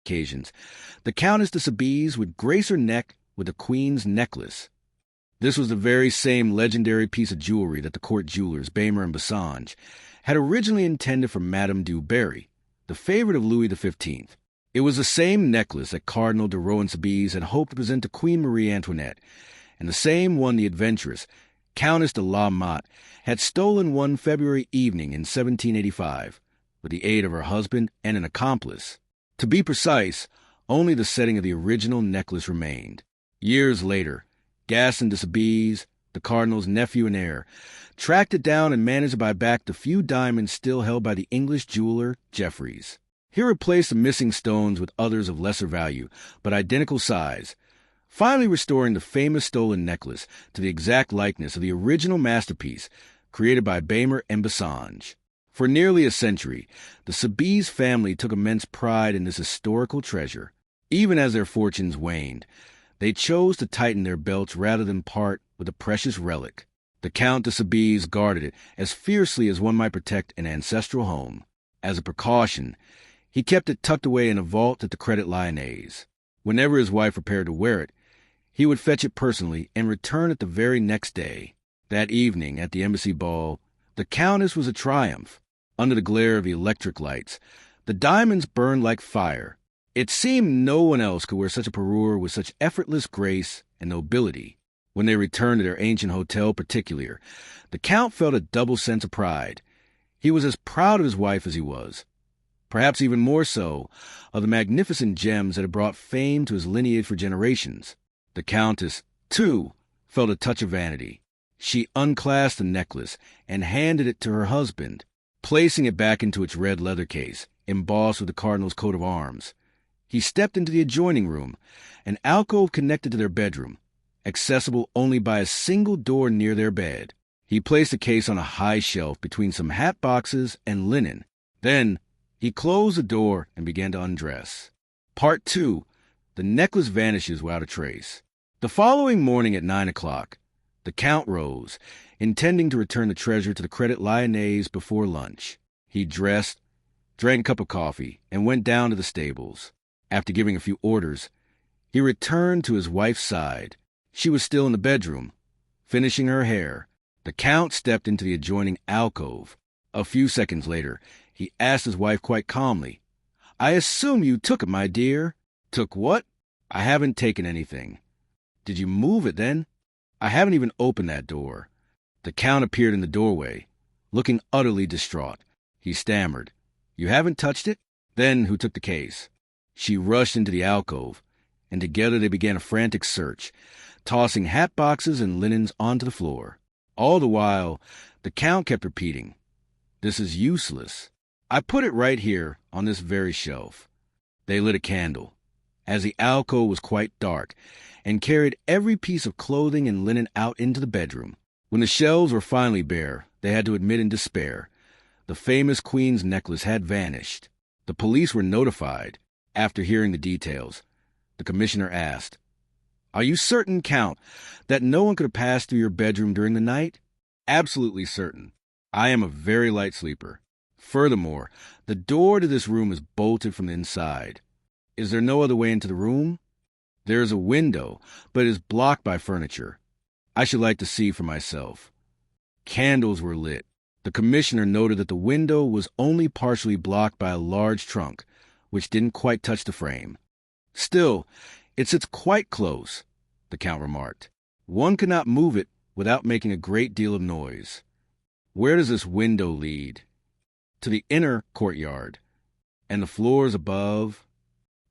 occasions, the Countess de Soubise would grace her neck with a queen's necklace. This was the very same legendary piece of jewelry that the court jewelers, Bamer and Bassange, had originally intended for Madame du Barry, the favorite of Louis XV. It was the same necklace that Cardinal de Rohan-Soubise had hoped to present to Queen Marie Antoinette, and the same one the adventuress, Countess de La Motte, had stolen one February evening in 1785, with the aid of her husband and an accomplice. To be precise, only the setting of the original necklace remained. Years later, Gaston de Soubise, the cardinal's nephew and heir, tracked it down and managed to buy back the few diamonds still held by the English jeweler Jeffreys. He replaced the missing stones with others of lesser value, but identical size, finally restoring the famous stolen necklace to the exact likeness of the original masterpiece created by Bamer and Bassange. For nearly a century, the Soubise family took immense pride in this historical treasure. Even as their fortunes waned, they chose to tighten their belts rather than part with the precious relic. The Count de Soubise guarded it as fiercely as one might protect an ancestral home. As a precaution, he kept it tucked away in a vault at the Credit Lyonnais. Whenever his wife prepared to wear it, he would fetch it personally and return it the very next day. That evening, at the embassy ball, the Countess was a triumph. Under the glare of the electric lights, the diamonds burned like fire. It seemed no one else could wear such a parure with such effortless grace and nobility. When they returned to their ancient hotel particulier, the Count felt a double sense of pride. He was as proud of his wife as he was, perhaps even more so, of the magnificent gems that had brought fame to his lineage for generations. The Countess, too, felt a touch of vanity. She unclasped the necklace and handed it to her husband, placing it back into its red leather case, embossed with the cardinal's coat of arms. He stepped into the adjoining room, an alcove connected to their bedroom, accessible only by a single door near their bed. He placed the case on a high shelf between some hat boxes and linen. Then he closed the door and began to undress. Part 2. The necklace vanishes without a trace. The following morning at 9 o'clock, the Count rose, intending to return the treasure to the Credit Lyonnais before lunch. He dressed, drank a cup of coffee, and went down to the stables. After giving a few orders, he returned to his wife's side. She was still in the bedroom, finishing her hair. The Count stepped into the adjoining alcove. A few seconds later, he asked his wife quite calmly, "I assume you took it, my dear." "Took what?" "I haven't taken anything." "Did you move it, then?" "I haven't even opened that door." The Count appeared in the doorway, looking utterly distraught. He stammered, "You haven't touched it?" "Then who took the case?" She rushed into the alcove, and together they began a frantic search, tossing hat boxes and linens onto the floor. All the while, the Count kept repeating, "This is useless. I put it right here on this very shelf." They lit a candle, as the alcove was quite dark, and carried every piece of clothing and linen out into the bedroom. When the shelves were finally bare, they had to admit in despair, the famous Queen's necklace had vanished. The police were notified. After hearing the details, the commissioner asked, "Are you certain, Count, that no one could have passed through your bedroom during the night?" "Absolutely certain. I am a very light sleeper. Furthermore, the door to this room is bolted from the inside." "Is there no other way into the room?" "There is a window, but it is blocked by furniture. I should like to see for myself." Candles were lit. The commissioner noted that the window was only partially blocked by a large trunk, which didn't quite touch the frame. "Still, it sits quite close," the Count remarked. "One could not move it without making a great deal of noise." "Where does this window lead?" "To the inner courtyard." "And the floors above?"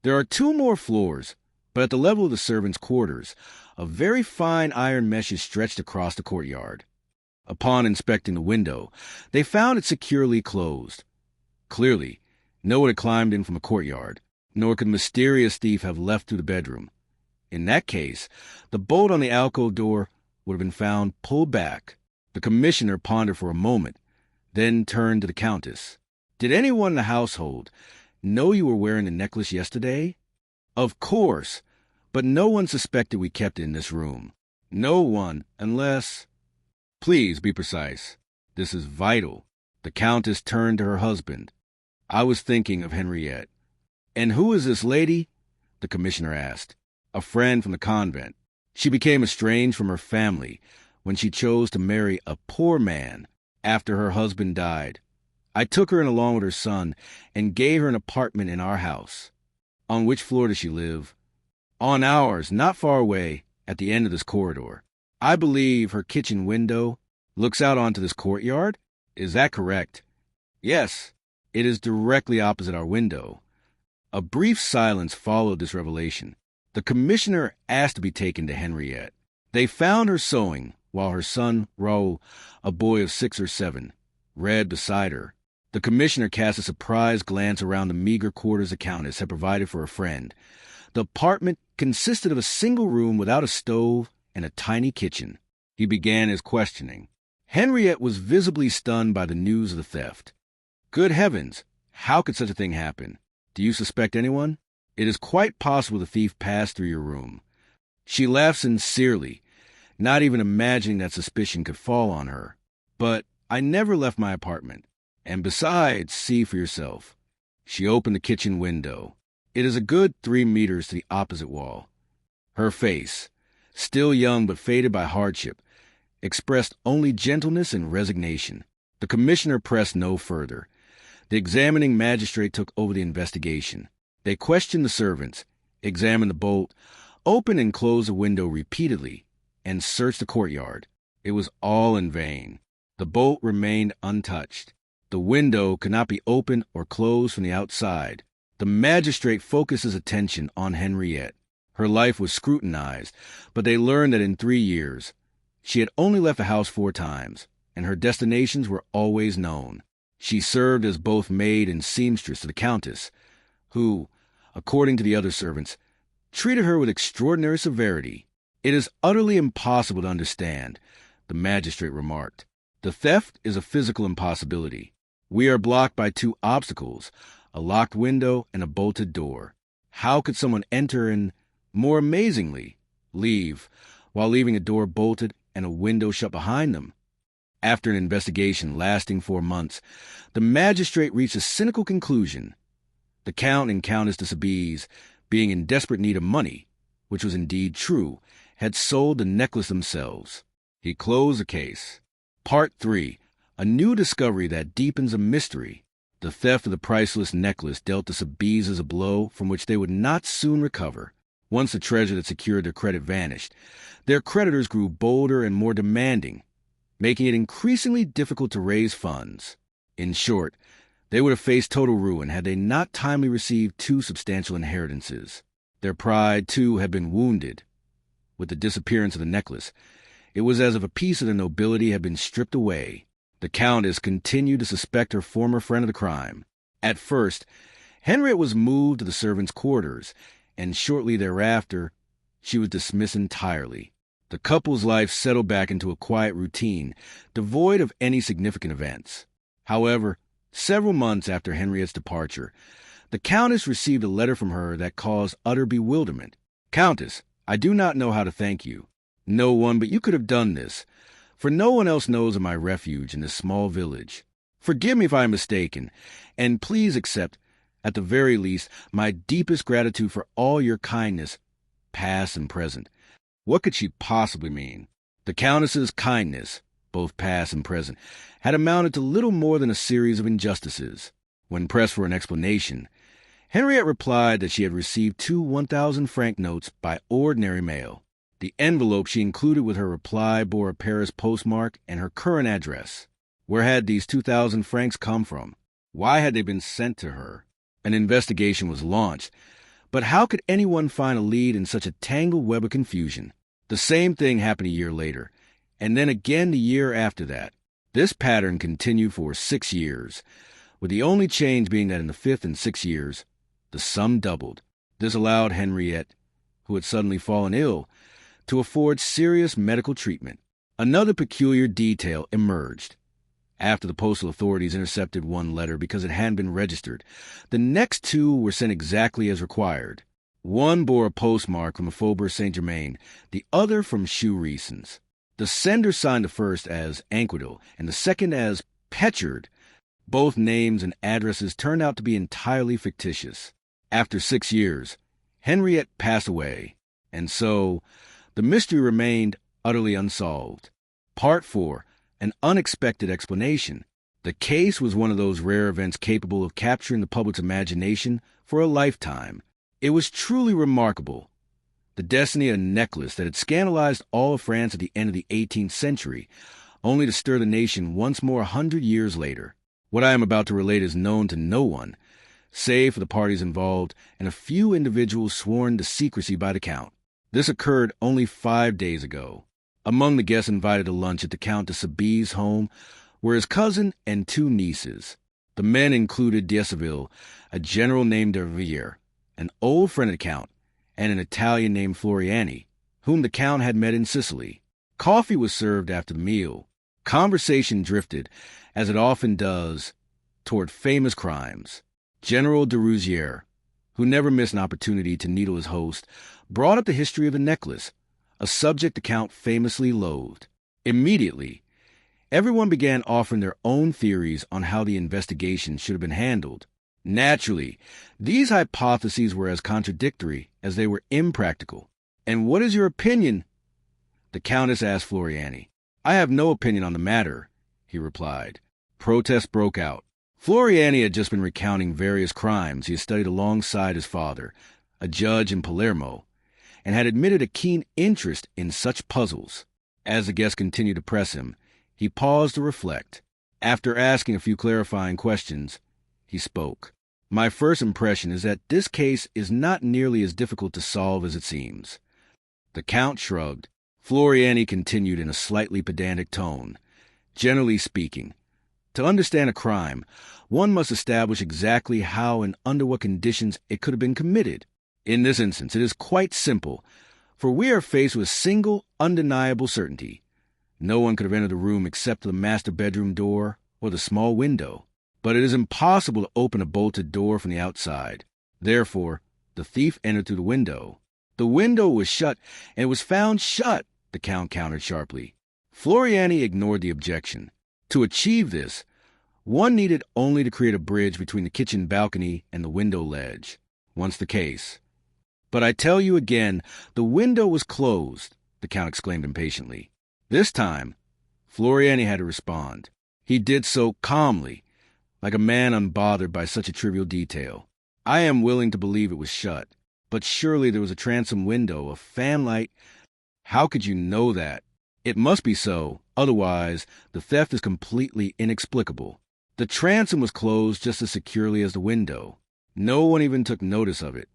"There are 2 more floors, but at the level of the servants' quarters, a very fine iron mesh is stretched across the courtyard." Upon inspecting the window, they found it securely closed. Clearly, no one had climbed in from a courtyard, nor could the mysterious thief have left through the bedroom. In that case, the bolt on the alcove door would have been found pulled back. The commissioner pondered for a moment, then turned to the Countess. "Did anyone in the household know you were wearing the necklace yesterday?" "Of course, but no one suspected we kept it in this room." "No one, unless—" "Please be precise. This is vital." The Countess turned to her husband. "I was thinking of Henriette." "And who is this lady?" the commissioner asked. "A friend from the convent. She became estranged from her family when she chose to marry a poor man after her husband died. I took her in along with her son and gave her an apartment in our house." "On which floor does she live?" "On ours, not far away, at the end of this corridor. I believe her kitchen window looks out onto this courtyard. Is that correct?" "Yes, it is directly opposite our window." A brief silence followed this revelation. The commissioner asked to be taken to Henriette. They found her sewing, while her son, Raoul, a boy of 6 or 7, read beside her. The commissioner cast a surprised glance around the meager quarters the Countess had provided for her friend. The apartment consisted of a single room without a stove and a tiny kitchen. He began his questioning. Henriette was visibly stunned by the news of the theft. "Good heavens! How could such a thing happen? Do you suspect anyone?" "It is quite possible the thief passed through your room." She laughed sincerely, not even imagining that suspicion could fall on her. "But I never left my apartment. And besides, see for yourself." She opened the kitchen window. It is a good 3 meters to the opposite wall. Her face, still young but faded by hardship, expressed only gentleness and resignation. The commissioner pressed no further. The examining magistrate took over the investigation. They questioned the servants, examined the bolt, opened and closed the window repeatedly, and searched the courtyard. It was all in vain. The bolt remained untouched. The window could not be opened or closed from the outside. The magistrate focused his attention on Henriette. Her life was scrutinized, but they learned that in 3 years, she had only left the house 4 times, and her destinations were always known. She served as both maid and seamstress to the Countess, who, according to the other servants, treated her with extraordinary severity. "It is utterly impossible to understand," the magistrate remarked. "The theft is a physical impossibility. We are blocked by 2 obstacles, a locked window and a bolted door. How could someone enter and, more amazingly, leave, while leaving a door bolted and a window shut behind them?" After an investigation lasting 4 months, the magistrate reached a cynical conclusion. The Count and Countess de Soubise, being in desperate need of money, which was indeed true, had sold the necklace themselves. He closed the case. Part 3. A new discovery that deepens a mystery. The theft of the priceless necklace dealt the Soubises a blow from which they would not soon recover. Once the treasure that secured their credit vanished, their creditors grew bolder and more demanding, making it increasingly difficult to raise funds. In short, they would have faced total ruin had they not timely received 2 substantial inheritances. Their pride, too, had been wounded. With the disappearance of the necklace, it was as if a piece of the nobility had been stripped away. The Countess continued to suspect her former friend of the crime. At first, Henriette was moved to the servants' quarters, and shortly thereafter, she was dismissed entirely. The couple's life settled back into a quiet routine, devoid of any significant events. However, several months after Henriette's departure, the Countess received a letter from her that caused utter bewilderment. "Countess, I do not know how to thank you. No one but you could have done this, for no one else knows of my refuge in this small village. Forgive me if I am mistaken, and please accept, at the very least, my deepest gratitude for all your kindness, past and present." What could she possibly mean? The Countess's kindness, both past and present, had amounted to little more than a series of injustices. When pressed for an explanation, Henriette replied that she had received 2 1,000-franc notes by ordinary mail. The envelope she included with her reply bore a Paris postmark and her current address. Where had these 2,000 francs come from? Why had they been sent to her? An investigation was launched, but how could anyone find a lead in such a tangled web of confusion? The same thing happened a year later, and then again the year after that. This pattern continued for 6 years, with the only change being that in the 5th and 6th years, the sum doubled. This allowed Henriette, who had suddenly fallen ill, to afford serious medical treatment. Another peculiar detail emerged. After the postal authorities intercepted one letter because it hadn't been registered, the next 2 were sent exactly as required. One bore a postmark from the Faubourg Saint-Germain, the other from Choux-Reasons. The sender signed the first as Anquetil and the second as Petchard. Both names and addresses turned out to be entirely fictitious. After 6 years, Henriette passed away, and so the mystery remained utterly unsolved. Part 4. An unexpected explanation. The case was one of those rare events capable of capturing the public's imagination for a lifetime. It was truly remarkable. The destiny of a necklace that had scandalized all of France at the end of the 18th century, only to stir the nation once more 100 years later. What I am about to relate is known to no one, save for the parties involved and a few individuals sworn to secrecy by the Count. This occurred only 5 days ago. Among the guests invited to lunch at the Count de Soubise's home were his cousin and 2 nieces. The men included D'Esseville, a general named Dervier, an old friend of the Count, and an Italian named Floriani, whom the Count had met in Sicily. Coffee was served after the meal. Conversation drifted, as it often does, toward famous crimes. General de Rouzières, who never missed an opportunity to needle his host, brought up the history of the necklace, a subject the Count famously loathed. Immediately, everyone began offering their own theories on how the investigation should have been handled. Naturally, these hypotheses were as contradictory as they were impractical. "And what is your opinion?" the Countess asked Floriani. "I have no opinion on the matter," he replied. Protests broke out. Floriani had just been recounting various crimes he had studied alongside his father, a judge in Palermo, and had admitted a keen interest in such puzzles. As the guests continued to press him, he paused to reflect. After asking a few clarifying questions, he spoke. "My first impression is that this case is not nearly as difficult to solve as it seems." The Count shrugged. Floriani continued in a slightly pedantic tone. "Generally speaking, to understand a crime, one must establish exactly how and under what conditions it could have been committed. In this instance, it is quite simple, for we are faced with a single, undeniable certainty. No one could have entered the room except the master bedroom door or the small window. But it is impossible to open a bolted door from the outside. Therefore, the thief entered through the window. The window was shut, and it was found shut," the Count countered sharply. Floriani ignored the objection. To achieve this, one needed only to create a bridge between the kitchen balcony and the window ledge. Once the case. "But I tell you again, the window was closed," the Count exclaimed impatiently. This time, Floriani had to respond. He did so calmly, like a man unbothered by such a trivial detail. "I am willing to believe it was shut, but surely there was a transom window, a fanlight." "How could you know that?" "It must be so, otherwise the theft is completely inexplicable. The transom was closed just as securely as the window. No one even took notice of it."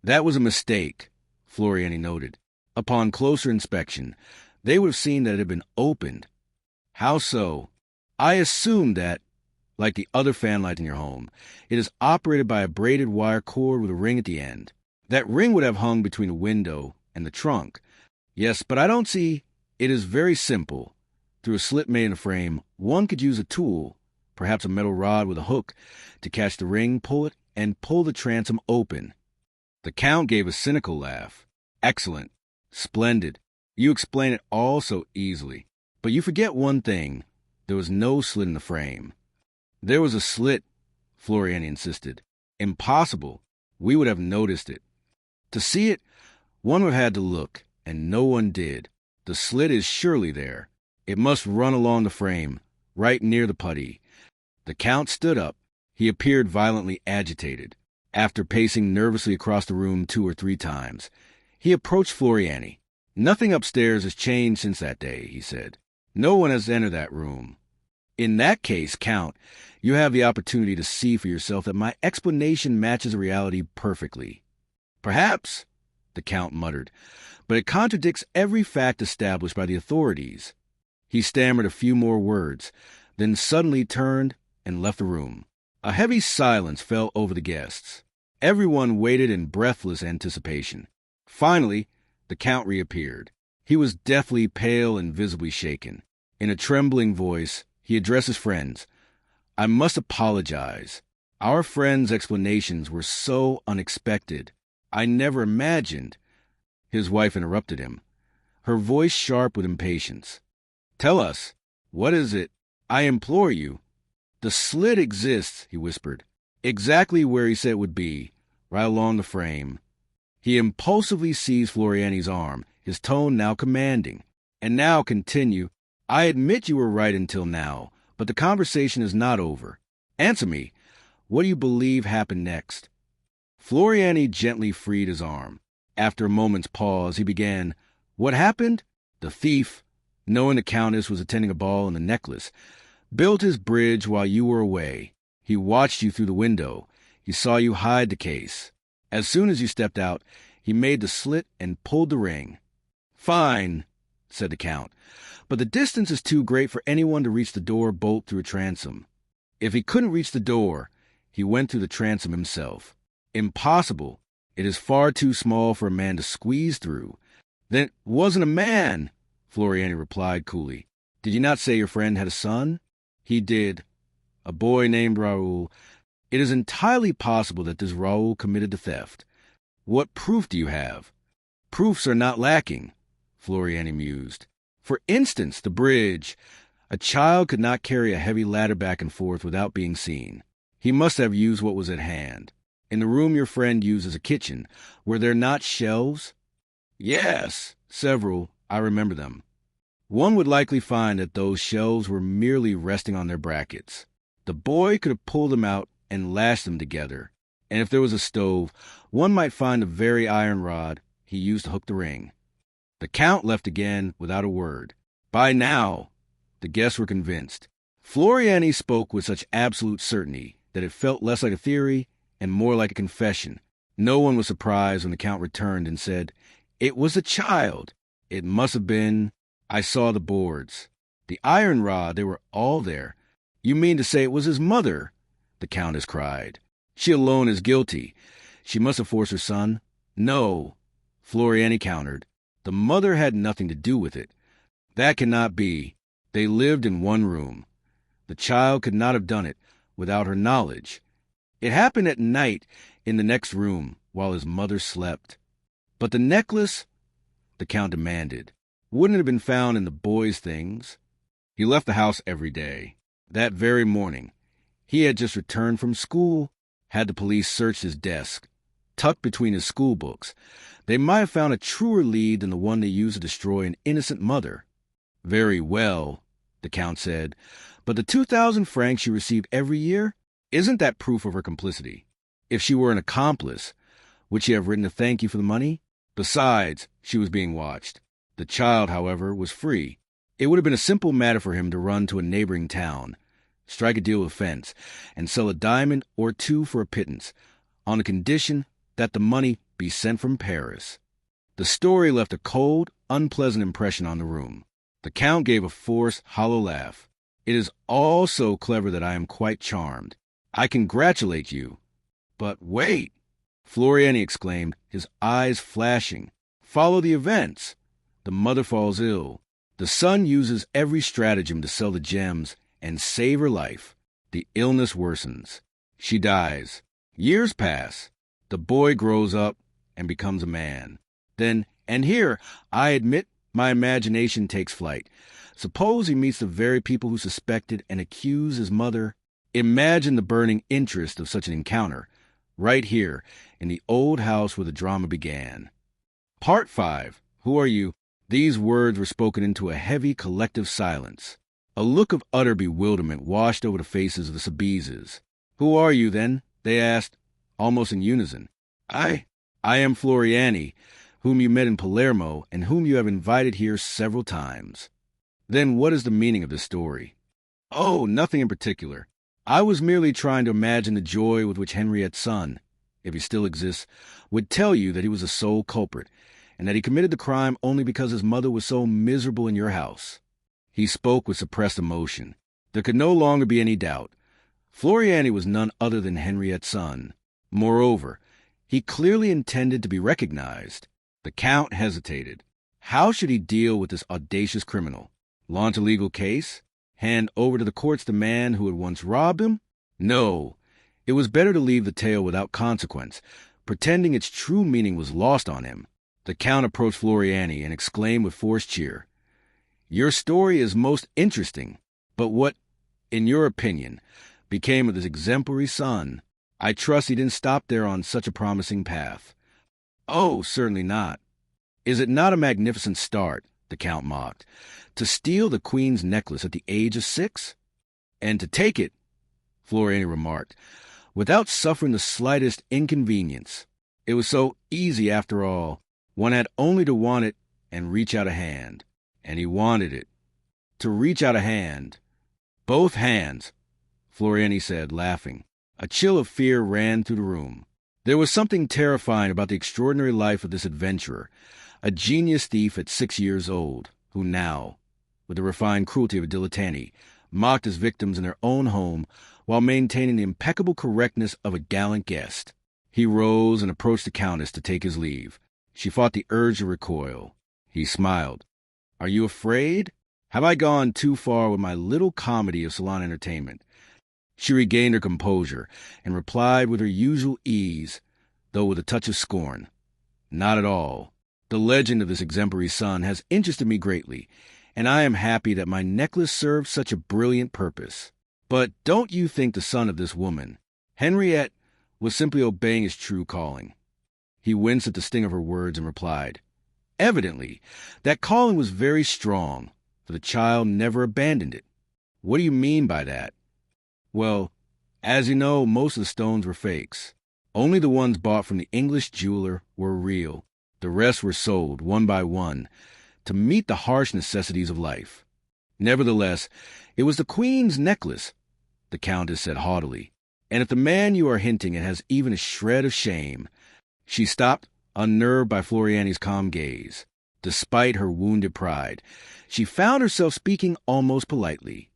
"That was a mistake," Floriani noted. "Upon closer inspection, they would have seen that it had been opened." "How so?" "I assumed that, like the other fanlight in your home, it is operated by a braided wire cord with a ring at the end. That ring would have hung between the window and the trunk." "Yes, but I don't see." "It is very simple. Through a slit made in the frame, one could use a tool, perhaps a metal rod with a hook, to catch the ring, pull it, and pull the transom open." The Count gave a cynical laugh. "Excellent. Splendid. You explain it all so easily. But you forget one thing. There was no slit in the frame." "There was a slit," Floriani insisted. "Impossible. We would have noticed it. To see it, one would have had to look, and no one did. The slit is surely there. It must run along the frame, right near the putty." The Count stood up. He appeared violently agitated. After pacing nervously across the room 2 or 3 times, he approached Floriani. "Nothing upstairs has changed since that day," he said. "No one has entered that room. In that case, Count, you have the opportunity to see for yourself that my explanation matches the reality perfectly." "Perhaps," the Count muttered, "but it contradicts every fact established by the authorities." He stammered a few more words, then suddenly turned and left the room. A heavy silence fell over the guests. Everyone waited in breathless anticipation. Finally, the Count reappeared. He was deathly pale and visibly shaken. In a trembling voice, he addressed his friends. "I must apologize. Our friend's explanations were so unexpected. I never imagined—" His wife interrupted him, her voice sharp with impatience. "Tell us. What is it? I implore you." "The slit exists," he whispered, "exactly where he said it would be, right along the frame. He impulsively seized Floriani's arm, his tone now commanding. And now continue. I admit you were right until now, but the conversation is not over. Answer me. What do you believe happened next? Floriani gently freed his arm. After a moment's pause, he began, What happened? The thief, knowing the Countess was attending a ball in the necklace, built his bridge while you were away. He watched you through the window. He saw you hide the case. As soon as you stepped out, he made the slit and pulled the ring. Fine, said the Count, but the distance is too great for anyone to reach the door bolt through a transom. If he couldn't reach the door, he went through the transom himself. Impossible. It is far too small for a man to squeeze through. Then it wasn't a man, Floriani replied coolly. Did you not say your friend had a son? He did. A boy named Raoul. It is entirely possible that this Raoul committed the theft. What proof do you have? Proofs are not lacking, Floriani mused. For instance, the bridge. A child could not carry a heavy ladder back and forth without being seen. He must have used what was at hand. In the room your friend used as a kitchen, were there not shelves? Yes, several. I remember them. One would likely find that those shelves were merely resting on their brackets. The boy could have pulled them out and lashed them together. And if there was a stove, one might find the very iron rod he used to hook the ring. The Count left again without a word. By now, the guests were convinced. Floriani spoke with such absolute certainty that it felt less like a theory and more like a confession. No one was surprised when the Count returned and said, It was a child. It must have been. I saw the boards. The iron rod, they were all there. You mean to say it was his mother? The Countess cried. She alone is guilty. She must have forced her son. No, Floriani countered. The mother had nothing to do with it. That cannot be. They lived in one room. The child could not have done it without her knowledge. It happened at night in the next room while his mother slept. But the necklace, the Count demanded, wouldn't it have been found in the boy's things? He left the house every day. That very morning, he had just returned from school. Had the police searched his desk, tucked between his school books, they might have found a truer lead than the one they used to destroy an innocent mother. Very well, the Count said, but the 2,000 francs she received every year, isn't that proof of her complicity? If she were an accomplice, would she have written a thank you for the money? Besides, she was being watched. The child, however, was free. It would have been a simple matter for him to run to a neighboring town, strike a deal with fence, and sell a diamond or two for a pittance, on the condition that the money be sent from Paris. The story left a cold, unpleasant impression on the room. The Count gave a forced, hollow laugh. It is all so clever that I am quite charmed. I congratulate you. But wait, Floriani exclaimed, his eyes flashing. Follow the events. The mother falls ill. The son uses every stratagem to sell the gems and save her life. The illness worsens. She dies. Years pass. The boy grows up and becomes a man. Then, and here, I admit my imagination takes flight. Suppose he meets the very people who suspected and accused his mother. Imagine the burning interest of such an encounter, right here, in the old house where the drama began. Part 5. Who are you? These words were spoken into a heavy collective silence. A look of utter bewilderment washed over the faces of the Soubises. Who are you, then? They asked, almost in unison. I am Floriani, whom you met in Palermo and whom you have invited here several times. Then what is the meaning of this story? Oh, nothing in particular. I was merely trying to imagine the joy with which Henriette's son, if he still exists, would tell you that he was the sole culprit, and that he committed the crime only because his mother was so miserable in your house. He spoke with suppressed emotion. There could no longer be any doubt. Floriani was none other than Henriette's son. Moreover, he clearly intended to be recognized. The Count hesitated. How should he deal with this audacious criminal? Launch a legal case? Hand over to the courts the man who had once robbed him? No. It was better to leave the tale without consequence, pretending its true meaning was lost on him. The Count approached Floriani and exclaimed with forced cheer, Your story is most interesting, but what, in your opinion, became of this exemplary son? I trust he didn't stop there on such a promising path. Oh, certainly not. Is it not a magnificent start, the Count mocked, to steal the Queen's necklace at the age of 6? And to take it, Floriani remarked, without suffering the slightest inconvenience. It was so easy after all. One had only to want it and reach out a hand. And he wanted it. To reach out a hand. Both hands, Floriani said, laughing. A chill of fear ran through the room. There was something terrifying about the extraordinary life of this adventurer, a genius thief at 6 years old, who now, with the refined cruelty of a dilettante, mocked his victims in their own home while maintaining the impeccable correctness of a gallant guest. He rose and approached the Countess to take his leave. She fought the urge to recoil. He smiled. Are you afraid? Have I gone too far with my little comedy of salon entertainment? She regained her composure and replied with her usual ease, though with a touch of scorn. Not at all. The legend of this exemplary son has interested me greatly, and I am happy that my necklace served such a brilliant purpose. But don't you think the son of this woman, Henriette, was simply obeying his true calling? He winced at the sting of her words and replied, Evidently, that calling was very strong, for the child never abandoned it. What do you mean by that? Well, as you know, most of the stones were fakes. Only the ones bought from the English jeweler were real. The rest were sold, one by one, to meet the harsh necessities of life. Nevertheless, it was the Queen's necklace, the Countess said haughtily, and if the man you are hinting at has even a shred of shame— She stopped, unnerved by Floriani's calm gaze. Despite her wounded pride, she found herself speaking almost politely.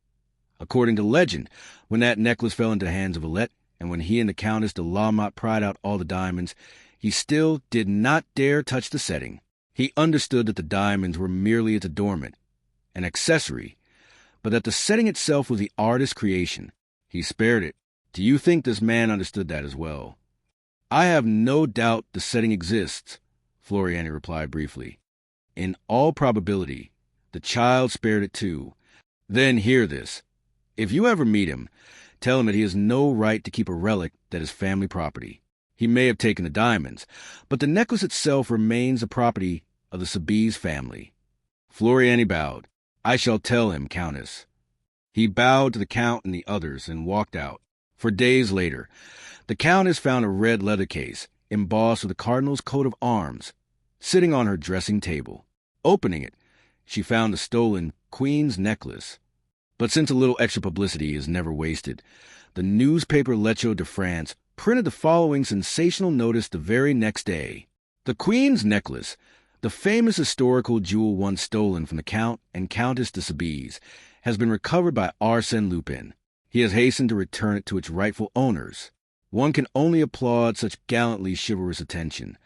According to legend, when that necklace fell into the hands of Villette, and when he and the Countess de Lamotte pried out all the diamonds, he still did not dare touch the setting. He understood that the diamonds were merely its adornment, an accessory, but that the setting itself was the artist's creation. He spared it. Do you think this man understood that as well? I have no doubt the setting exists, Floriani replied briefly. In all probability, the child spared it too. Then hear this. If you ever meet him, tell him that he has no right to keep a relic that is family property. He may have taken the diamonds, but the necklace itself remains the property of the Soubise family. Floriani bowed. I shall tell him, Countess. He bowed to the Count and the others and walked out. For days later, the Countess found a red leather case, embossed with the Cardinal's coat of arms, sitting on her dressing table. Opening it, she found the stolen Queen's necklace. But since a little extra publicity is never wasted, the newspaper L'Echo de France printed the following sensational notice the very next day. The Queen's necklace, the famous historical jewel once stolen from the Count and Countess de Soubise, has been recovered by Arsène Lupin. He has hastened to return it to its rightful owners. One can only applaud such gallantly chivalrous attention.